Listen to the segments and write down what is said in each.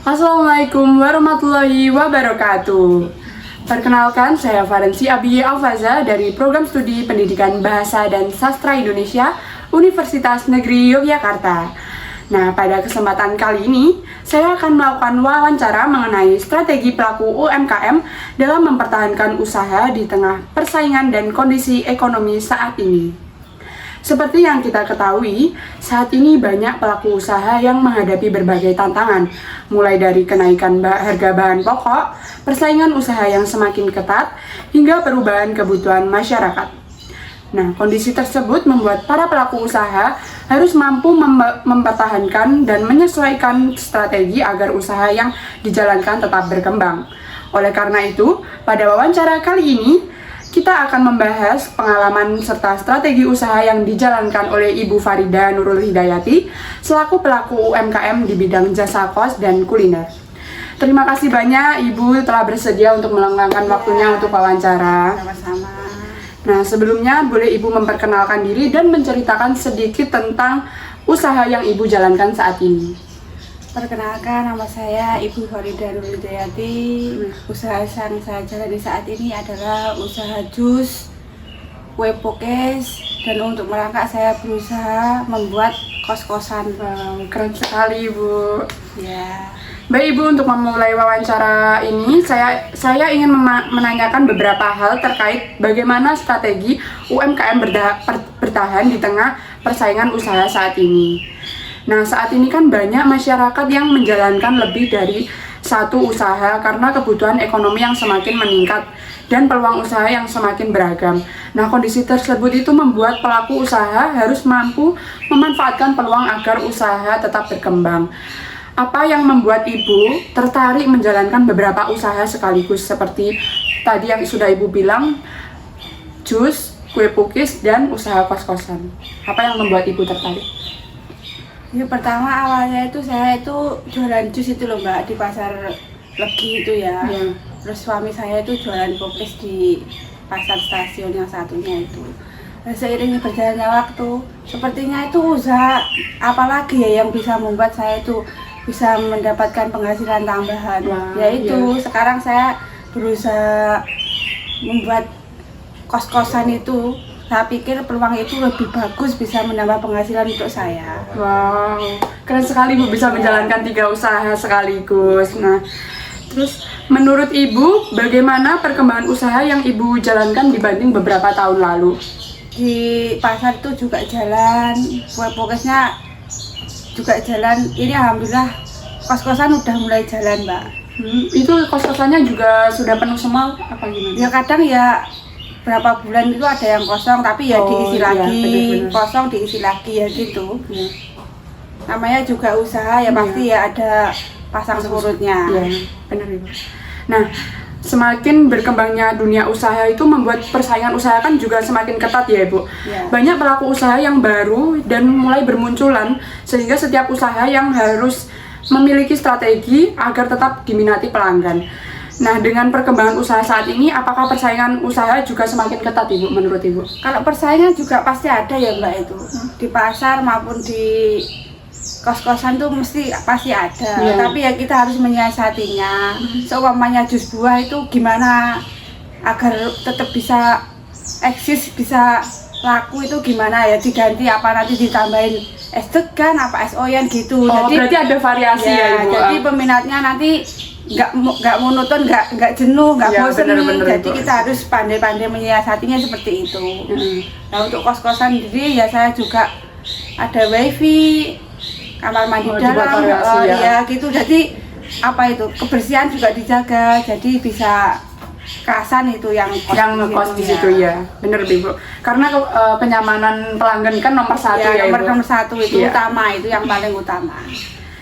Assalamualaikum warahmatullahi wabarakatuh. Perkenalkan, saya Farensi Abiy Alfaza dari Program Studi Pendidikan Bahasa dan Sastra Indonesia Universitas Negeri Yogyakarta. Nah, pada kesempatan kali ini, saya akan melakukan wawancara mengenai strategi pelaku UMKM dalam mempertahankan usaha di tengah persaingan dan kondisi ekonomi saat ini. Seperti yang kita ketahui, saat ini banyak pelaku usaha yang menghadapi berbagai tantangan, mulai dari kenaikan harga bahan pokok, persaingan usaha yang semakin ketat, hingga perubahan kebutuhan masyarakat. Nah, kondisi tersebut membuat para pelaku usaha harus mampu mempertahankan dan menyesuaikan strategi agar usaha yang dijalankan tetap berkembang. Oleh karena itu, pada wawancara kali ini, kita akan membahas pengalaman serta strategi usaha yang dijalankan oleh Ibu Farida Nurul Hidayati selaku pelaku UMKM di bidang jasa kos dan kuliner. Terima kasih banyak Ibu telah bersedia untuk meluangkan waktunya untuk wawancara. Sama-sama. Nah, sebelumnya boleh Ibu memperkenalkan diri dan menceritakan sedikit tentang usaha yang Ibu jalankan saat ini. Perkenalkan, nama saya Ibu Farida Nurul Hidayati. Usaha yang saya jalani saat ini adalah usaha jus, kue pukis, dan untuk merangkak saya berusaha membuat kos-kosan. Wow, keren sekali Ibu. Ya. Baik Ibu, untuk memulai wawancara ini, saya ingin menanyakan beberapa hal terkait bagaimana strategi UMKM bertahan di tengah persaingan usaha saat ini. Nah, saat ini kan banyak masyarakat yang menjalankan lebih dari satu usaha karena kebutuhan ekonomi yang semakin meningkat dan peluang usaha yang semakin beragam. Nah, kondisi tersebut itu membuat pelaku usaha harus mampu memanfaatkan peluang agar usaha tetap berkembang. Apa yang membuat Ibu tertarik menjalankan beberapa usaha sekaligus seperti tadi yang sudah Ibu bilang, jus, kue pukis, dan usaha kos-kosan? Apa yang membuat Ibu tertarik? Ya, pertama awalnya itu saya itu jualan jus itu loh Mbak, di pasar Legi itu ya. Terus suami saya itu jualan pukis di pasar stasiun yang satunya itu. Dan seiring berjalannya waktu, sepertinya itu usaha apalagi ya yang bisa membuat saya itu bisa mendapatkan penghasilan tambahan. Yaitu sekarang saya berusaha membuat kos-kosan itu. Saya pikir peluang itu lebih bagus, bisa menambah penghasilan untuk saya. Wow, keren sekali Bu bisa menjalankan 3 usaha sekaligus. Nah, terus menurut Ibu bagaimana perkembangan usaha yang Ibu jalankan dibanding beberapa tahun lalu? Di pasar itu juga jalan, kue pukisnya juga jalan. Ini alhamdulillah kos-kosan udah mulai jalan Mbak. Itu kos-kosannya juga sudah penuh semua apa gimana? Ya kadang ya berapa bulan itu ada yang kosong tapi ya diisi lagi, bener-bener. kosong diisi lagi ya gitu. Namanya juga usaha ya pasti ya ada pasang surutnya. Iya, benar Ibu. Nah, semakin berkembangnya dunia usaha itu membuat persaingan usaha kan juga semakin ketat ya Ibu. Banyak pelaku usaha yang baru dan mulai bermunculan sehingga setiap usaha yang harus memiliki strategi agar tetap diminati pelanggan. Nah, dengan perkembangan usaha saat ini, apakah persaingan usaha juga semakin ketat Ibu, menurut Ibu? Kalau persaingan juga pasti ada ya Mbak itu. Di pasar maupun di kos-kosan tuh pasti ada. Tapi ya kita harus menyiasatinya. Seumpamanya jus buah itu gimana agar tetap bisa eksis, bisa laku itu gimana ya, diganti apa nanti ditambahin es degan apa es oyen gitu. Oh, jadi berarti ada variasi ya Ibu. Jadi peminatnya nanti nggak monoton, nggak jenuh, nggak bosan. Jadi kita harus pandai-pandai menyiasatinya seperti itu. Nah, untuk kos-kosan jadi ya saya juga ada wifi, kamar mandi dalam, ya gitu. Jadi apa itu kebersihan juga dijaga, jadi bisa kasan itu yang ngekos di situ ya. Bener Ibu. Karena kenyamanan pelanggan kan nomor satu ya Ibu. Nomor satu itu Iya. utama, itu yang paling utama.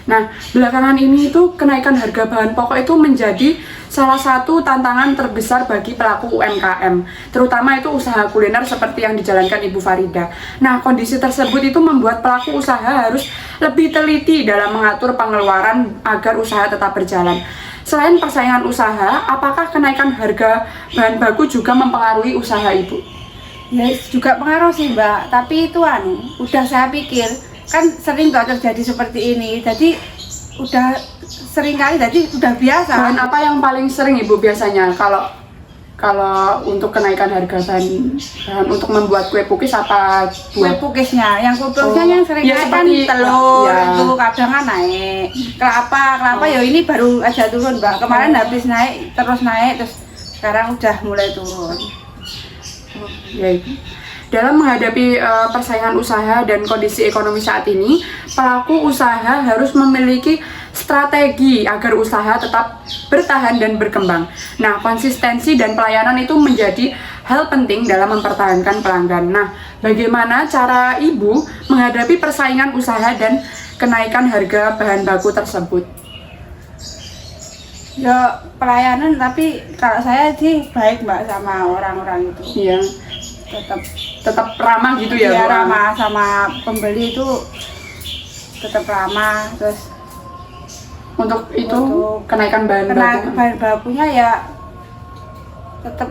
Nah, belakangan ini itu kenaikan harga bahan pokok itu menjadi salah satu tantangan terbesar bagi pelaku UMKM, terutama itu usaha kuliner seperti yang dijalankan Ibu Farida. Nah, kondisi tersebut itu membuat pelaku usaha harus lebih teliti dalam mengatur pengeluaran agar usaha tetap berjalan. Selain persaingan usaha, apakah kenaikan harga bahan baku juga mempengaruhi usaha Ibu? Ya juga pengaruh sih Mbak, tapi itu udah saya pikir kan sering tuh terjadi seperti ini, jadi udah sering kali, jadi udah biasa. Bahan apa yang paling sering Ibu biasanya kalau untuk kenaikan harga bahan untuk membuat kue pukis apa Kue pukisnya, yang yang sering ya, naik kan seperti telur ya. itu kadang kan naik. Kelapa ya ini baru aja turun Mbak, kemarin habis naik terus sekarang udah mulai turun. Ya, Ibu. Dalam menghadapi persaingan usaha dan kondisi ekonomi saat ini, pelaku usaha harus memiliki strategi agar usaha tetap bertahan dan berkembang. Nah, konsistensi dan pelayanan itu menjadi hal penting dalam mempertahankan pelanggan. Nah, bagaimana cara Ibu menghadapi persaingan usaha dan kenaikan harga bahan baku tersebut? Ya pelayanan, tapi kalau saya sih baik Mbak sama orang-orang itu. Iya. Tetap ramah gitu ya, Ya Bu? ramah sama pembeli itu tetap ramah. Terus Untuk itu untuk kenaikan bahan baku. bahan bakunya ya tetap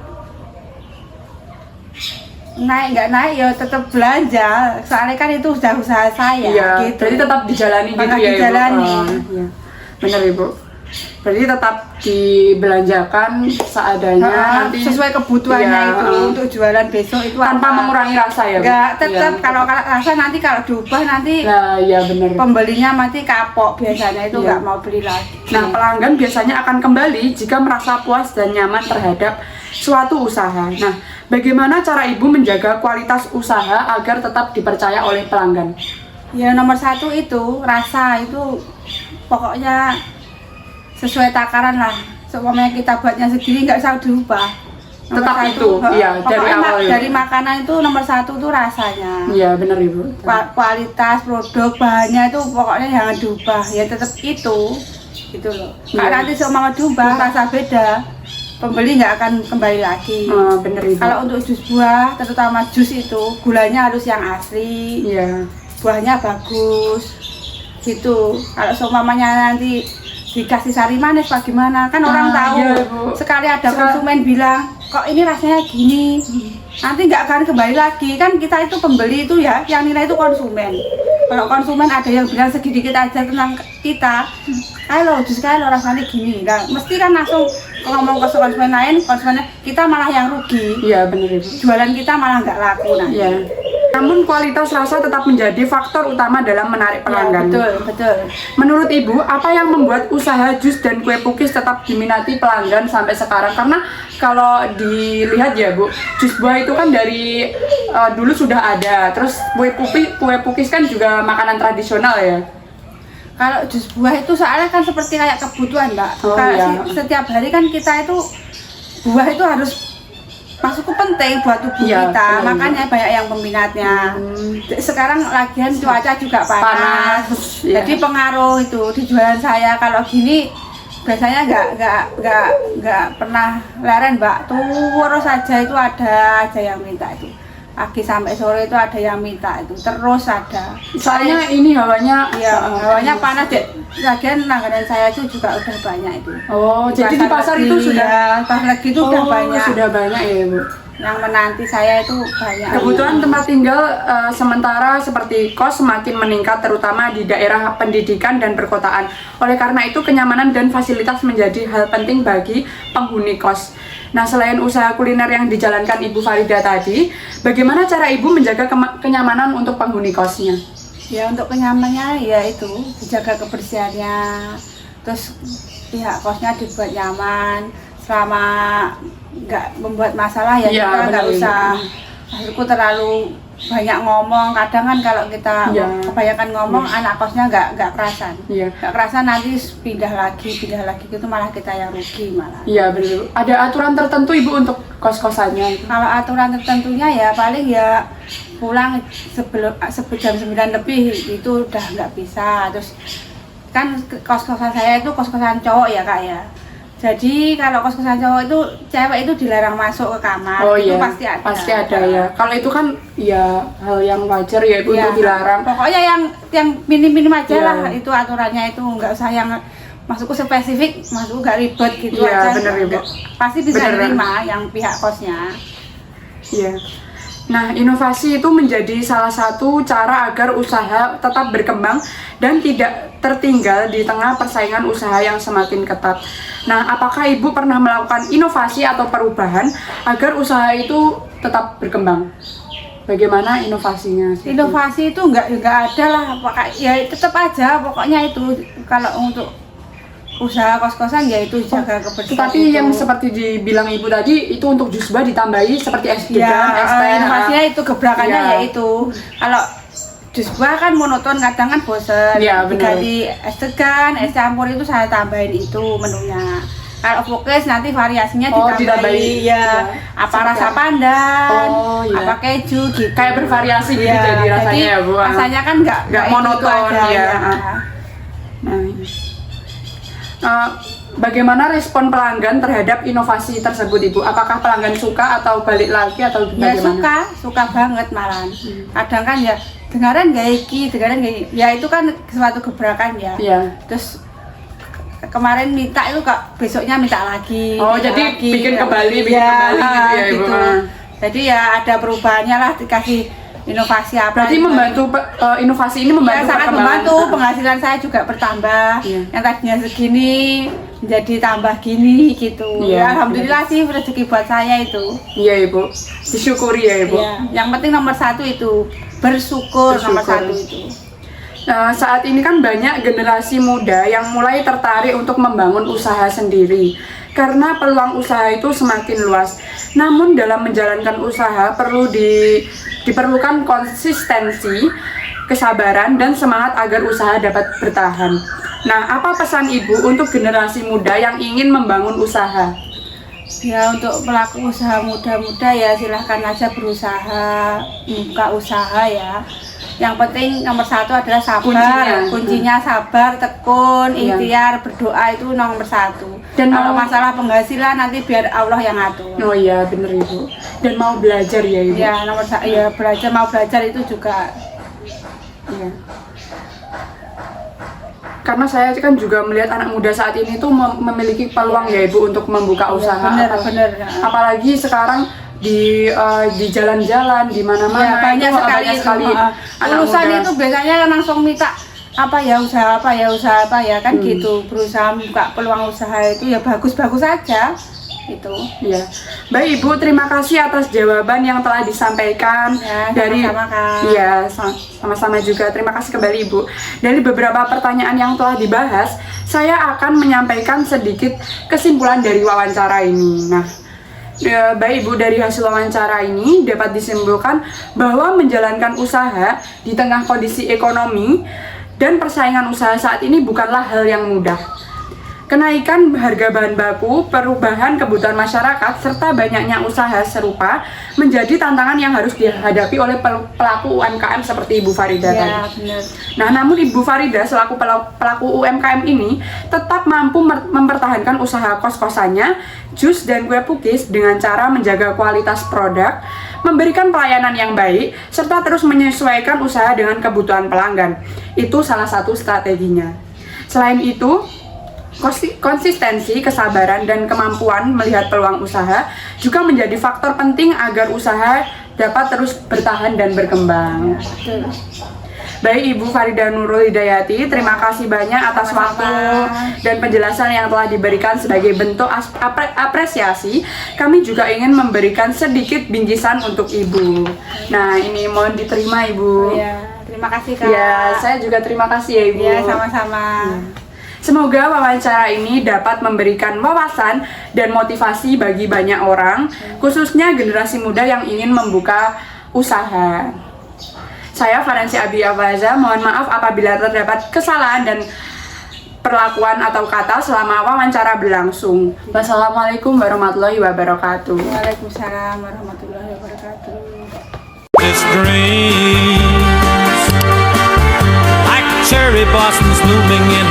naik nggak naik ya tetap belanja, soalnya kan itu sudah usaha saya. Iya, gitu. jadi tetap dijalani gitu Tetap ya Ibu? dijalani. Iya. Benar Ibu. Berarti tetap dibelanjakan seadanya nanti sesuai kebutuhannya iya, itu untuk jualan besok itu tanpa apa. mengurangi rasa ya Bu? Enggak, tetap Iya. kalau rasa nanti kalau diubah nanti Nah, iya benar. pembelinya nanti kapok, biasanya itu Iya. nggak mau beli lagi. Nah, pelanggan biasanya akan kembali jika merasa puas dan nyaman terhadap suatu usaha. Nah, bagaimana cara Ibu menjaga kualitas usaha agar tetap dipercaya oleh pelanggan? Ya nomor satu itu rasa itu pokoknya sesuai takaran lah. Seumpamanya kita buatnya sendiri nggak usah diubah. Nomor Tetap satu, itu, iya, dari pokoknya awal ya. dari makanan itu nomor satu tuh rasanya. Iya, benar Ibu. Kualitas produk bahannya itu pokoknya jangan diubah, ya tetap itu gitu loh. Kalau Iya. nanti seumpama diubah rasa beda, pembeli nggak akan kembali lagi. Benar Ibu. Kalau untuk jus buah, terutama jus itu gulanya harus yang asli, Iya. buahnya bagus gitu. Kalau seumpamanya nanti dikasih sari manis bagaimana, kan orang tahu. Iya, Bu. Sekali ada konsumen bilang kok ini rasanya gini, nanti nggak akan kembali lagi. Kan kita itu pembeli itu ya, yang nilai itu konsumen. Kalau konsumen ada yang bilang sedikit aja tentang kita, halo jus lo rasanya gini, nah, mesti kan langsung ngomong ke konsumen lain, konsumennya kita malah yang rugi, Iya, benar Ibu. jualan kita malah nggak laku nanti. Iya. Namun kualitas rasa tetap menjadi faktor utama dalam menarik pelanggan. Ya, betul. Menurut Ibu, apa yang membuat usaha jus dan kue pukis tetap diminati pelanggan sampai sekarang? Karena kalau dilihat ya Bu, jus buah itu kan dari dulu sudah ada. Terus kue pukis kan juga makanan tradisional ya. Kalau jus buah itu soalnya kan seperti kayak kebutuhan Mbak. Oh, Kalau iya. setiap hari kan kita itu buah itu harus masuk ke penting buat tubuh Iya, kita, benar. makanya banyak yang peminatnya. Sekarang lagian cuaca juga panas, iya. jadi pengaruh itu di jualan saya. Kalau gini biasanya nggak pernah leren Mbak, terus saja itu ada aja yang minta itu. Pagi sampai sore itu ada yang minta itu, terus ada. Soalnya ini hawanya Hawanya panas deh. Lagian langganan saya itu juga udah banyak itu. Oh, jadi di pasar itu sudah pasar lagi itu udah banyak. Sudah banyak ya Bu. Yang menanti saya itu banyak. Kebutuhan tempat tinggal sementara seperti kos semakin meningkat terutama di daerah pendidikan dan perkotaan. Oleh karena itu kenyamanan dan fasilitas menjadi hal penting bagi penghuni kos. Nah, selain usaha kuliner yang dijalankan Ibu Farida tadi, bagaimana cara Ibu menjaga kenyamanan untuk penghuni kosnya? Ya untuk kenyamanannya ya itu dijaga kebersihannya, terus pihak kosnya dibuat nyaman, selama nggak membuat masalah ya Iya, kita nggak benar, usah maksudku terlalu banyak ngomong. Kadang kan kalau kita kebanyakan ngomong, anak kosnya nggak kerasan. Nggak kerasan nanti pindah lagi gitu, malah kita yang rugi malah. Iya benar. Ada aturan tertentu Ibu untuk kos-kosannya? Kalau aturan tertentunya ya paling ya pulang sebelum jam 9 lebih itu udah nggak bisa. Terus kan kos-kosan saya itu kos-kosan cowok ya Kak ya. Jadi kalau kos-kosan cowok itu cewek itu dilarang masuk ke kamar. Itu pasti ada. Pasti ada ya. Kalau itu kan ya hal yang wajar ya Ibu untuk dilarang. Pokoknya yang minim-minim aja lah itu aturannya, itu nggak usah yang masukku spesifik, masukku nggak ribet gitu aja. Bener, Ibu. Pasti bisa terima yang pihak kosnya. Iya. Nah, inovasi itu menjadi salah satu cara agar usaha tetap berkembang dan tidak tertinggal di tengah persaingan usaha yang semakin ketat. Nah, apakah Ibu pernah melakukan inovasi atau perubahan agar usaha itu tetap berkembang? Bagaimana inovasinya? Inovasi itu nggak ada lah, ya tetap aja pokoknya itu. Kalau untuk usaha kos-kosan ya itu jaga kebersihan. Tapi yang seperti dibilang Ibu tadi itu untuk jusba ditambahi seperti es degan, es teh. Inovasinya itu gebrakannya ya itu. Kalau jusba kan monoton, kadang kan bosen. Diganti es degan, es campur itu saya tambahin itu menunya. Kalau fokus nanti variasinya ditambahi apa rasa pandan, apa keju gitu. Kayak bervariasi gitu jadi rasanya ya Bu. Rasanya kan nggak monoton ya. Bagaimana respon pelanggan terhadap inovasi tersebut Ibu? Apakah pelanggan suka atau balik lagi atau bagaimana? Ya suka banget malahan. Kadang kan ya dengaran ya itu kan suatu gebrakan ya. Terus kemarin minta itu kok besoknya minta lagi. Jadi bikin kembali gitu ya Ibu. Jadi ya ada perubahannya lah, dikasih inovasi apa. Berarti inovasi ini membantu sangat membantu, penghasilan saya juga bertambah. Yang tadinya segini menjadi tambah gini gitu. Alhamdulillah sih rezeki buat saya itu. Iya Ibu, disyukuri ya Ibu. Yang penting nomor satu itu bersyukur. Nomor satu itu. Nah, saat ini kan banyak generasi muda yang mulai tertarik untuk membangun usaha sendiri karena peluang usaha itu semakin luas. Namun dalam menjalankan usaha diperlukan konsistensi, kesabaran, dan semangat agar usaha dapat bertahan. Nah, apa pesan Ibu untuk generasi muda yang ingin membangun usaha? Ya, untuk pelaku usaha muda-muda ya silahkan aja berusaha, buka usaha ya. Yang penting nomor satu adalah sabar. Kuncinya sabar, tekun, ikhtiar, berdoa itu nomor satu. Dan kalau masalah penghasilan nanti biar Allah yang ngatur. Oh iya bener Ibu. Dan mau belajar ya Ibu. Ya mau belajar itu juga. Iya. Karena saya kan juga melihat anak muda saat ini tuh memiliki peluang ya Ibu untuk membuka usaha. Bener. Apalagi sekarang di jalan-jalan di mana-mana banyak sekali lulusan itu biasanya langsung minta usaha apa ya kan gitu, berusaha membuka peluang usaha itu ya bagus-bagus aja itu. Ya. Baik Ibu, terima kasih atas jawaban yang telah disampaikan dari sama-sama juga. Terima kasih kembali Ibu. Dari beberapa pertanyaan yang telah dibahas, saya akan menyampaikan sedikit kesimpulan dari wawancara ini. Nah, baik Ibu, dari hasil wawancara ini dapat disimpulkan bahwa menjalankan usaha di tengah kondisi ekonomi dan persaingan usaha saat ini bukanlah hal yang mudah. Kenaikan harga bahan baku, perubahan kebutuhan masyarakat, serta banyaknya usaha serupa menjadi tantangan yang harus dihadapi oleh pelaku UMKM seperti Ibu Farida tadi. Nah, namun Ibu Farida selaku pelaku UMKM ini tetap mampu mempertahankan usaha kos-kosannya, jus dan kue pukis dengan cara menjaga kualitas produk, memberikan pelayanan yang baik, serta terus menyesuaikan usaha dengan kebutuhan pelanggan. Itu salah satu strateginya. Selain itu, konsistensi, kesabaran, dan kemampuan melihat peluang usaha juga menjadi faktor penting agar usaha dapat terus bertahan dan berkembang. Baik Ibu Farida Nurul Hidayati, terima kasih banyak atas waktu dan penjelasan yang telah diberikan sebagai bentuk apresiasi. Kami juga ingin memberikan sedikit bingkisan untuk Ibu. Nah, ini mohon diterima Ibu. Terima kasih Kak. Ya, saya juga terima kasih ya Ibu. Ya, sama-sama. Semoga wawancara ini dapat memberikan wawasan dan motivasi bagi banyak orang, khususnya generasi muda yang ingin membuka usaha. Saya Farensi Abi Afaza, mohon maaf apabila terdapat kesalahan dan perlakuan atau kata selama wawancara berlangsung. Wassalamualaikum warahmatullahi wabarakatuh. Waalaikumsalam warahmatullahi wabarakatuh. This dreams like cherry blossoms blooming in